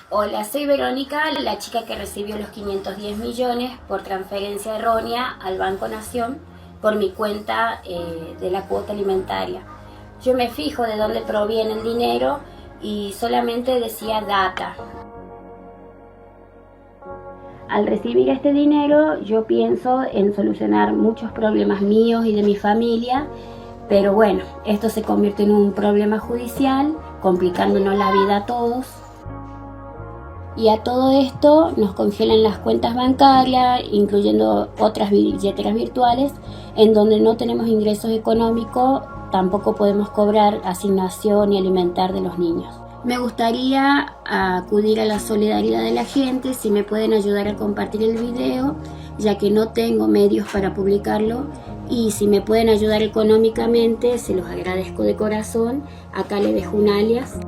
Hola, soy Verónica, la chica que recibió los 510 millones por transferencia errónea al Banco Nación por mi cuenta de la cuota alimentaria. Yo me fijo de dónde proviene el dinero y solamente decía data. Al recibir este dinero yo pienso en solucionar muchos problemas míos y de mi familia, pero bueno, esto se convierte en un problema judicial, complicándonos la vida a todos. Y a todo esto nos congelan las cuentas bancarias, incluyendo otras billeteras virtuales, en donde no tenemos ingresos económicos, tampoco podemos cobrar asignación y alimentar de los niños. Me gustaría acudir a la solidaridad de la gente, si me pueden ayudar a compartir el video, ya que no tengo medios para publicarlo, y si me pueden ayudar económicamente, se los agradezco de corazón. Acá les dejo un alias.